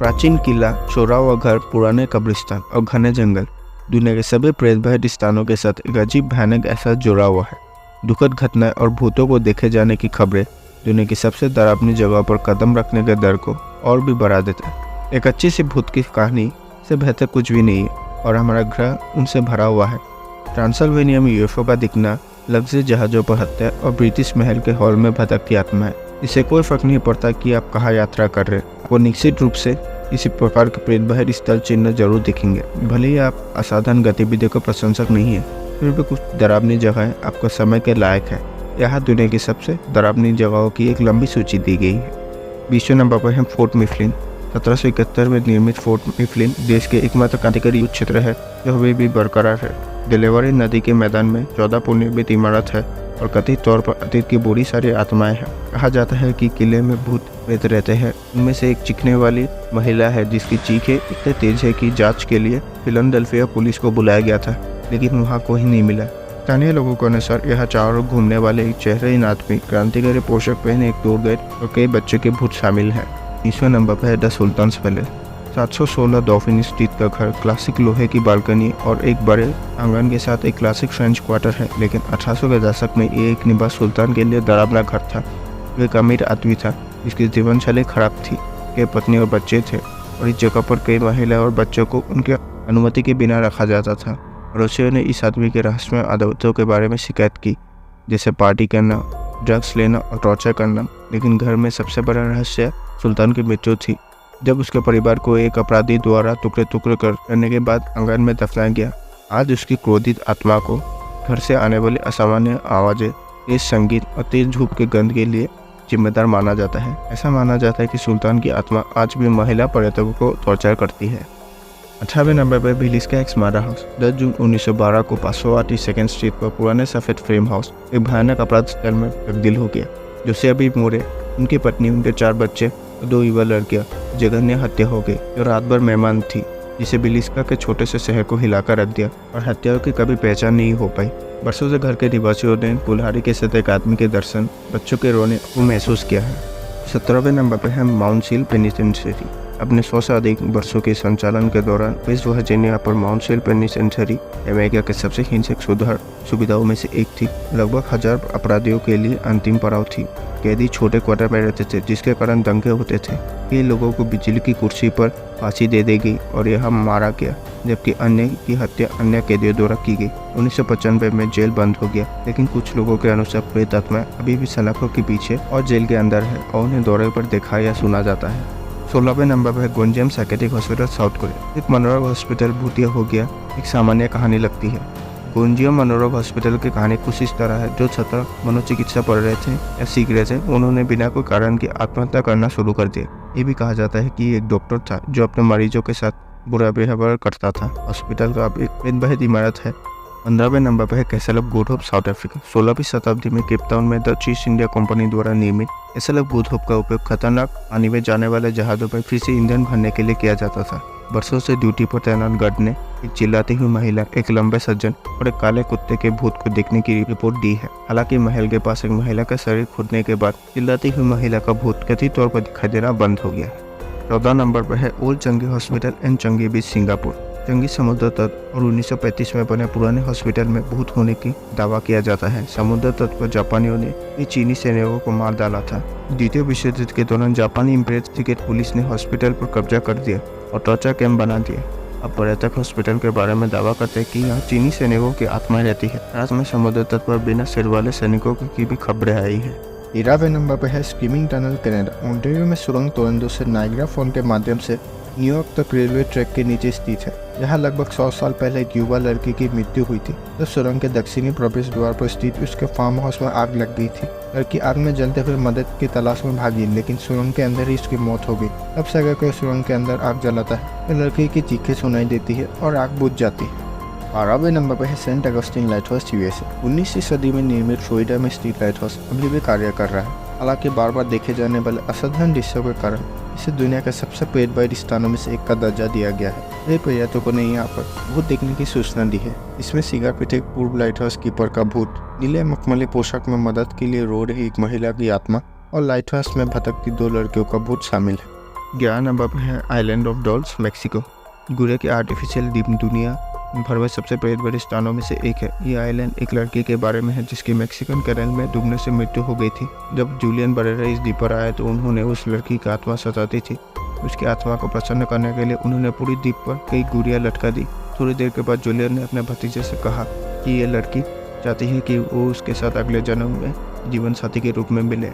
प्राचीन किला, चौरा हुआ घर, पुराने कब्रिस्तान और घने जंगल दुनिया के सभी प्रेतभय स्थानों के साथ एक अजीब भयानक एहसास जुड़ा हुआ है। दुखद घटनाएं और भूतों को देखे जाने की खबरें दुनिया की सबसे डरावनी जगह पर कदम रखने के डर को और भी बढ़ा देता है। एक अच्छी सी भूत की कहानी से बेहतर कुछ भी नहीं है और हमारा ग्रह उनसे भरा हुआ है। ट्रांसल्वेनिया में यूएफओ का दिखना, लग्जरी जहाज़ों पर हत्या और ब्रिटिश महल के हॉल में भटकती आत्माएं, इससे कोई फर्क नहीं पड़ता कि आप कहाँ यात्रा कर रहे हैं, वो निश्चित रूप से इसी प्रकार के प्रेतभय स्थल चिन्ह जरूर दिखेंगे। भले ही आप असाधारण गतिविधियों का प्रशंसक नहीं है, फिर भी कुछ डरावनी जगहें आपको समय के लायक है। यहाँ दुनिया की सबसे डरावनी जगहों की एक लंबी सूची दी गई है। 20वें नंबर पर है फोर्ट मिफलिन। 1771 में निर्मित फोर्ट मिफलिन देश के एकमात्र क्रांतिकारी युद्ध क्षेत्र है जो अभी भी बरकरार है। डिलीवरी नदी के मैदान में 14 पुनर्निर्मित इमारत है और कथित तौर पर अतीत की बुरी सारी आत्माएं हैं। कहा जाता है कि किले में भूत प्रेत रहते हैं। उनमें से एक चीखने वाली महिला है जिसकी चीखें इतने तेज है कि जांच के लिए फिलाडेल्फिया पुलिस को बुलाया गया था, लेकिन वहां कोई नहीं मिला। स्थानीय लोगों के अनुसार यह चारों घूमने वाले एक चेहरेहीन आदमी, क्रांतिकारी पोशाक पहने एक टूर गाइड और कई बच्चों के भूत शामिल हैं। 20वें नंबर पर है the sultan's palace. 716 Dauphine street का घर, क्लासिक लोहे की बालकनी और एक बड़े आंगन के साथ एक क्लासिक फ्रेंच क्वार्टर है, लेकिन 1800 के दशक में ये एक निवास सुल्तान के लिए डरावना घर था। वो एक अमीर आदमी था जिसकी जीवन शैली खराब थी, कई पत्नी और बच्चे थे और इस जगह पर कई महिलाएं और बच्चों को उनके अनुमति के बिना रखा जाता था। पड़ोसियों ने इस आदमी के रहस्यमय आदतों के बारे में शिकायत की, जैसे पार्टी करना, ड्रग्स लेना और टॉर्चर करना, लेकिन घर में सबसे बड़ा रहस्य सुल्तान की मृत्यु थी, जब उसके परिवार को एक अपराधी द्वारा टुकड़े टुकड़े करने के बाद आंगन में दफनाया गया। आज उसकी क्रोधित आत्मा को घर से आने वाली असामान्य आवाज़ें, तेज संगीत और तेज धूप के गंध के लिए जिम्मेदार माना जाता है। ऐसा माना जाता है कि सुल्तान की आत्मा आज भी महिला पर्यटकों को टॉर्चर करती है। 18वें नंबर पर बिलिस का एक स्मारक हाउस। 10 जून 1912 को 508 सेकेंड स्ट्रीट पर पुराने सफ़ेद फ्रेम हाउस एक भयानक अपराध स्थल में तब्दील हो गया, जो से अभी मोरे, उनकी पत्नी, उनके 4 बच्चे और 2 युवा लड़कियां जघन्य हत्या हो गई, जो रात भर मेहमान थी, जिसे बिलिस्का के छोटे से शहर को हिलाकर रख दिया और हत्याओं की कभी पहचान नहीं हो पाई। बरसों से घर के निवासियों ने कुल्हाड़ी के साथ एक आदमी के दर्शन, बच्चों के रोने को महसूस किया है। 17वें नंबर पर है माउंट सील पेनिटेंशियरी। अपने 100 से अधिक वर्षों के संचालन के दौरान वेस्ट वर्जीनिया पर माउंट सील पेनिटेंशियरी अमेरिका के सबसे हिंसक सुविधाओं में से एक थी। लगभग 1000 अपराधियों के लिए अंतिम पड़ाव थी। कैदी छोटे क्वार्टर में रहते थे, जिसके कारण दंगे होते थे। कई लोगों को बिजली की कुर्सी पर फांसी दे दी गई और यह मारा गया, जबकि अन्य की हत्या अन्य कैदियों द्वारा की गई। 1995 में जेल बंद हो गया, लेकिन कुछ लोगों के अनुसार प्रेत आत्माएं अभी भी सलाखों के पीछे और जेल के अंदर है और उन्हें दौरे पर देखा या सुना जाता है। 16वें नंबर पर है गोंजियम साइकेट्रिक हॉस्पिटल, साउथ कोरिया। एक मनोरोग हॉस्पिटल भूतिया हो गया एक सामान्य कहानी लगती है। गोंजियम मनोरोग हॉस्पिटल की कहानी कुछ इस तरह है। जो छात्र मनोचिकित्सा पढ़ रहे थे या सीख रहे थे, उन्होंने बिना कोई कारण के आत्महत्या करना शुरू कर दिया। ये भी कहा जाता है कि एक डॉक्टर था जो अपने मरीजों के साथ बुरा व्यवहार करता था। हॉस्पिटल का अब एक प्रेतभय इमारत है। 15वें नंबर पर है castle of good hope, South Africa. 16वीं शताब्दी में केप टाउन में डच ईस्ट इंडिया कंपनी द्वारा निर्मित कैसल ऑफ गुड होप का उपयोग खतरनाक पानी में जाने वाले जहाजों पर फिर से ईंधन भरने के लिए किया जाता था। बरसों से ड्यूटी पर तैनात गार्ड ने एक चिल्लाती हुई महिला, एक लंबे सज्जन और एक काले कुत्ते के भूत को देखने की रिपोर्ट दी है। हालांकि महल के पास एक महिला का शरीर खुदने के बाद चिल्लाती हुई महिला का भूत कथित तौर पर दिखाई देना बंद हो गया। 14 नंबर पर है ओल्ड चंगी हॉस्पिटल एंड चंगी बीच, सिंगापुर। चंगी समुद्र तट और 1935 में बने पुराने हॉस्पिटल में भूत होने की दावा किया जाता है। समुद्र तट पर जापानियों ने चीनी सैनिकों को मार डाला था। द्वितीय विश्व युद्ध के दौरान जापानी इम्प्रेस क्रिकेट पुलिस ने हॉस्पिटल पर कब्जा कर दिया और टॉर्चर कैंप बना दिए। अब पर्यटक हॉस्पिटल के बारे में दावा करते हैं कि यहाँ चीनी सैनिकों की आत्माएं रहती है। रात में समुद्र तट पर बिना सिर वाले सैनिकों की भी खबरें आई है। 13वें नंबर पर है स्क्रीमिंग टनल, कनाडा। ओंटारियो में सुरंग टोरंटो से नायग्रा फॉल के माध्यम से न्यूयॉर्क तक रेलवे ट्रैक के नीचे स्थित है। यहाँ लगभग 100 साल पहले एक युवा लड़की की मृत्यु हुई थी जब सुरंग के दक्षिणी प्रवेश द्वार पर स्थित उसके फार्म हाउस में आग लग गई थी। लड़की आग में जलते हुए मदद की तलाश में भागी, लेकिन सुरंग के अंदर ही उसकी मौत हो गई। तब से अगर कोई सुरंग के अंदर आग जलाता है तो लड़की की चीखें सुनाई देती है और आग बुझ जाती है। 12वें नंबर पर है Saint Augustine lighthouse, USA. 19वीं सदी में निर्मित फ्लोरिडा में स्थित लाइट हाउस अभी भी कार्य कर रहा है। हालांकि बार बार देखे जाने वाले असाधारण दृश्यों के कारण इसे दुनिया के सबसे प्रेतभय स्थानों में से एक का दर्जा दिया गया है। कई पर्यटकों ने यहाँ पर भूत देखने की सूचना दी है। इसमें सिगार पीते एक पूर्व लाइट हाउस कीपर का भूत, नीले मखमली पोशाक में मदद के लिए रो रही एक महिला की आत्मा और लाइट हाउस में भटकती 2 लड़कियों का भूत शामिल है। 11 नंबर पर है आइलैंड ऑफ डॉल्स, मैक्सिको। गुरे के आर्टिफिशियल द्वीप दुनिया भर में सबसे बड़े स्थानों में से एक है। ये आइलैंड एक लड़की के बारे में है जिसकी मैक्सिकन कैनल में डूबने से मृत्यु हो गई थी। जब जूलियन बरेरा इस द्वीप पर आए तो उन्होंने उस लड़की की आत्मा सताती थी। उसकी आत्मा को प्रसन्न करने के लिए उन्होंने पूरी द्वीप पर कई गुड़ियाँ लटका दी। थोड़ी देर के बाद जूलियन ने अपने भतीजे से कहा कि ये लड़की चाहती है कि वो उसके साथ अगले जन्म में जीवन साथी के रूप में मिले।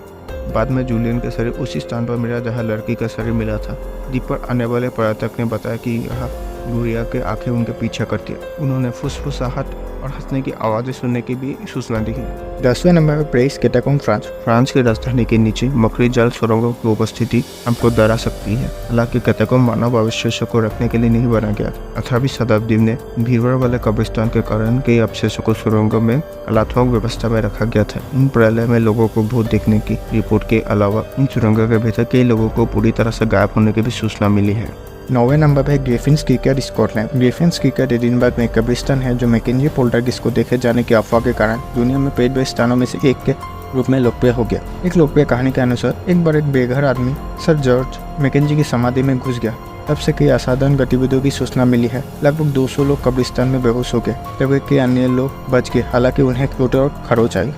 बाद में जूलियन का शरीर उसी स्थान पर मिला जहाँ लड़की का शरीर मिला था। द्वीप पर आने वाले पर्यटक ने बताया कि यह गुड़िया के आंखें उनके पीछा करती है। उन्होंने फुसफुसाहट और हंसने की आवाज़ें सुनने की भी सूचना दी है। 10वें नंबर पर पेरिस कैटाकॉम्ब, फ्रांस। फ्रांस की राजधानी के नीचे मकड़ी जाल सुरंगों की उपस्थिति हमको डरा सकती है। हालांकि कैटाकॉम्ब मानव अवशेषों को रखने के लिए नहीं बना गया। 18वीं शताब्दी में भीड़ वाले कब्रिस्तान के कारण कई अवशेषों को सुरंगों में कलात्मक व्यवस्था में रखा गया था। इन प्रलय में लोगों को भूत देखने की रिपोर्ट के अलावा इन सुरंगों के भीतर कई लोगों को पूरी तरह से गायब होने की भी सूचना मिली है। 9वें नंबर पर Griffin's cricket, Scotland. Griffin's cricket Edinburgh में एक कब्रिस्तान है जो मैकेंजी पोल्टरगिस्ट को देखे जाने की अफवाह के कारण दुनिया में पेट स्थानों में से एक के रूप में लोकप्रिय हो गया। एक लोकप्रिय कहानी के अनुसार एक बार एक बेघर आदमी सर जॉर्ज मैकेंजी की समाधि में घुस गया। तब से कई असाधारण गतिविधियों की सूचना मिली है। लगभग 200 लोग कब्रिस्तान में बेहोश हो गए जबकि अन्य लोग बच गए, हालांकि उन्हें चोटें और खरोच आई।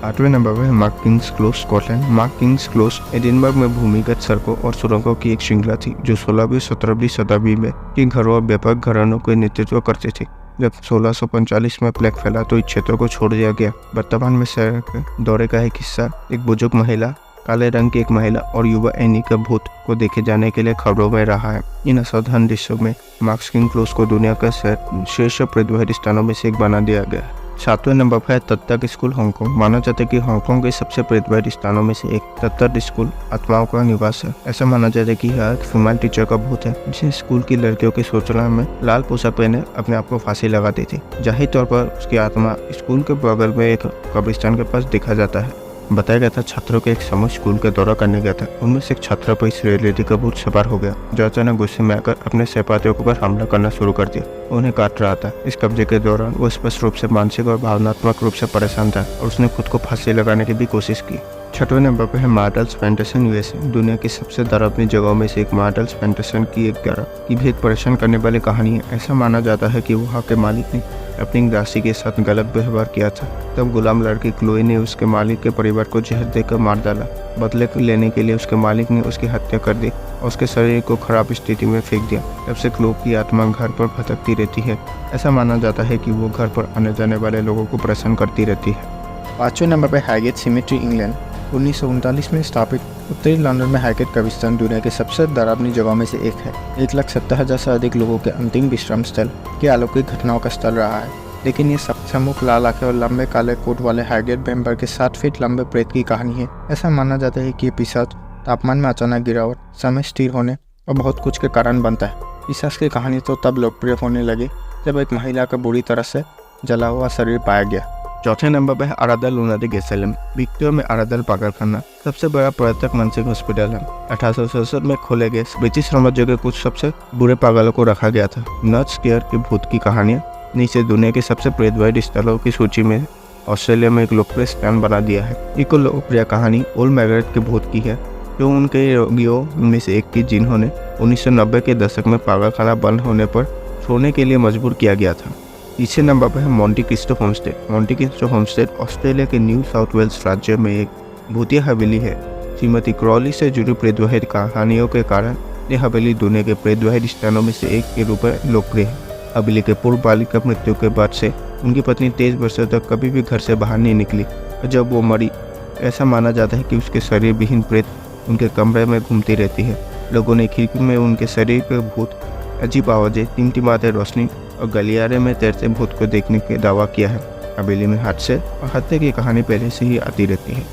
8वें नंबर पर mark Kings close, Scotland. Mark Kings close Edinburgh में भूमिगत सड़कों और सुरंगों की एक श्रृंखला थी जो 16वीं 17वीं शताब्दी में के घरों और व्यापक घरानों के नेतृत्व करते थे। जब 1645 में प्लेग फैला तो इस क्षेत्र को छोड़ दिया गया। वर्तमान में शहर के दौरे का एक हिस्सा एक बुजुर्ग महिला, काले रंग की एक महिला और युवा एनी का भूत को देखे जाने के लिए खबरों में रहा है। इन असाधारण दृश्यों में मार्क किंग्स क्लोज को दुनिया का श्रेष्ठ प्रतिवादी स्थानों में से एक बना दिया गया। 7वें नंबर पर है तत्तक स्कूल, हांगकांग। माना जाता है कि हांगकांग के सबसे प्रतिवादी स्थानों में से एक तत्तक स्कूल आत्माओं का निवास है। ऐसा माना जाता है कि यह एक फीमेल टीचर का भूत है जिसे स्कूल की लड़कियों की सूचना में लाल पोशाक पहने अपने आप को फांसी लगा दी थी। जाहिर तौर पर उसकी आत्मा स्कूल के बगल में एक कब्रिस्तान के पास देखा जाता है। बताया गया था छात्रों के एक समूह स्कूल का दौरा करने गया था। उनमें से एक छात्रा पर इस रियलिटी का भूत सवार हो गया जो अचानक गुस्से में आकर अपने सहपाठियों के ऊपर हमला करना शुरू कर दिया। उन्हें काट रहा था। इस कब्जे के दौरान वो स्पष्ट रूप से मानसिक और भावनात्मक रूप से परेशान था और उसने खुद को फांसी लगाने की भी कोशिश की। 6वें नंबर पर है मार्टल्स फैंटेशन, यूएसए। दुनिया की सबसे डरावनी जगहों में से एक मार्टल्स फैंटेशन की एक ग्यारह की भी एक परेशान करने वाली कहानी है। ऐसा माना जाता है कि वहाँ के मालिक ने अपनी दासी के साथ गलत व्यवहार किया था। तब गुलाम लड़की क्लोई ने उसके मालिक के परिवार को जहर देकर मार डाला। बदले लेने के लिए उसके मालिक ने उसकी हत्या कर दी और उसके शरीर को खराब स्थिति में फेंक दिया। तब से क्लो की आत्मा घर पर भटकती रहती है। ऐसा माना जाता है कि वो घर पर आने जाने वाले लोगों को परेशान करती रहती है। 5वें नंबर पर हाईगेट सिमेट्री, इंग्लैंड। 1939 में स्थापित उत्तरी लंदन में हाईगेट कब्रिस्तान दुनिया के सबसे डरावनी जगहों में से एक है। 1,70,000 से अधिक लोगों के अंतिम विश्राम स्थल के अलौकिक घटनाओं का स्थल रहा है। लेकिन ये सम्मुख लाल आंखें और लंबे काले कोट वाले हाईगेट मेंबर के 7 फीट लंबे प्रेत की कहानी है। ऐसा माना जाता है कि ये पिशाच तापमान में अचानक गिरावट, समय स्थिर होने और बहुत कुछ के कारण बनता है। पिशाच की कहानी तो तब लोकप्रिय होने लगी जब एक महिला का बुरी तरह से जला हुआ शरीर पाया गया। 4थे नंबर पर है अरादल लुनाटिक एसाइलम, विक्टोरिया में अरादल पागलखाना सबसे बड़ा पर्यटक मानसिक हॉस्पिटल है। 1867 में खोले गए ब्रिटिश साम्राज्य के कुछ सबसे बुरे पागलों को रखा गया था। नर्स केयर के भूत की कहानियाँ नीचे दुनिया के सबसे प्रेतवादी स्थलों की सूची में ऑस्ट्रेलिया में एक लोकप्रिय स्थान बना दिया है। एक लोकप्रिय कहानी ओल्ड मैगरेट के भूत की है जो उनके रोगियों में से एक थी जिन्होंने 1990 के दशक में पागलखाना बंद होने पर छोड़ने के लिए मजबूर किया गया था। 3 नंबर पर है Monte Cristo homestead. Monte Cristo homestead Australia के न्यू साउथ वेल्स राज्य में एक भूतिया हवेली है। श्रीमती क्रॉली से जुड़ी प्रेतवादी कहानियों के कारण यह हवेली दुनिया के प्रेतवादी स्थानों में से एक के रूप में लोकप्रिय है। हवेली के पूर्व बालिका मृत्यु के बाद से उनकी पत्नी 23 वर्षों तक कभी भी घर से बाहर नहीं निकली और जब वो मरी ऐसा माना जाता है कि उसके शरीर विहीन प्रेत उनके कमरे में घूमती रहती है। लोगों ने खिड़की में उनके शरीर के भूत, अजीब आवाज़ें, टिमटिमाते रोशनी और गलियारे में तैरते भूत को देखने का दावा किया है। हवेली में हादसे और हत्या की कहानी पहले से ही आती रहती है।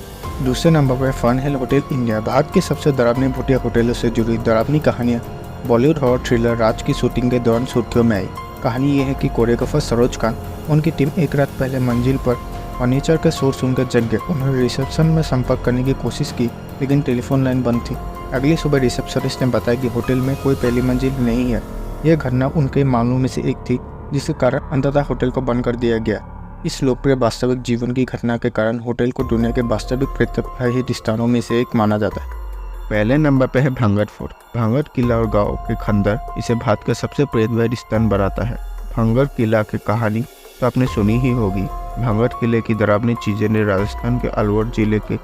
2 नंबर पर फन हिल होटल, इंडिया। भारत के सबसे डरावनी भूतिया होटलों से जुड़ी डरावनी कहानियाँ बॉलीवुड हॉरर थ्रिलर राज की शूटिंग के दौरान सुर्खियों में आई। कहानी ये है कि कोरियोग्राफर सरोज खान उनकी टीम एक रात पहले मंजिल पर फर्नीचर का शोर सुनकर जग गए। उन्होंने रिसेप्शन में संपर्क करने की कोशिश की लेकिन टेलीफोन लाइन बंद थी। अगली सुबह रिसेप्शनिस्ट ने बताया कि होटल में कोई पहली मंजिल नहीं है। यह घटना उनके मामलों में से एक थी जिसके कारण अंततः होटल को बंद कर दिया गया। इस लोकप्रिय वास्तविक जीवन की घटना के कारण होटल को दुनिया के वास्तविक प्रेतवादी स्थानों में से एक माना जाता है। पहले नंबर पे है भांगड़ फोर्ट। भांगड़ किला और गांव के खंडर इसे भारत का सबसे प्रेतभय स्थान बनाता है। भांगड़ किला की कहानी तो आपने सुनी ही होगी। भांगड़ किले की डरावनी चीज़ें ने राजस्थान के अलवर जिले के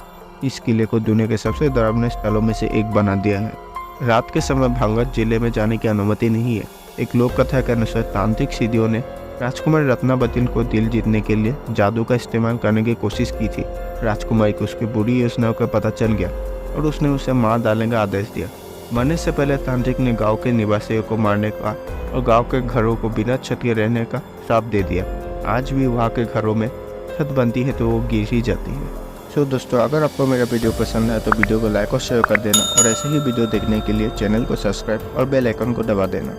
इस किले को दुनिया के सबसे डरावने स्थलों में से एक बना दिया है। रात के समय भांगड़ जिले में जाने की अनुमति नहीं है। एक लोक कथा के अनुसार तांत्रिक सिद्धियों ने राजकुमारी रत्नावती को दिल जीतने के लिए जादू का इस्तेमाल करने की कोशिश की थी। राजकुमारी को उसकी बुरी योजनाओं का पता चल गया और उसने उसे मार डालने का आदेश दिया। मरने से पहले तांत्रिक ने गांव के निवासियों को मारने का और गांव के घरों को बिना छत के रहने का श्राप दे दिया। आज भी वहाँ के घरों में छत बनती है तो वो गिर ही जाती है। सो दोस्तों, अगर आपको मेरा वीडियो पसंद है तो वीडियो को लाइक और शेयर कर देना और ऐसे ही वीडियो देखने के लिए चैनल को सब्सक्राइब और बेल आइकन को दबा देना।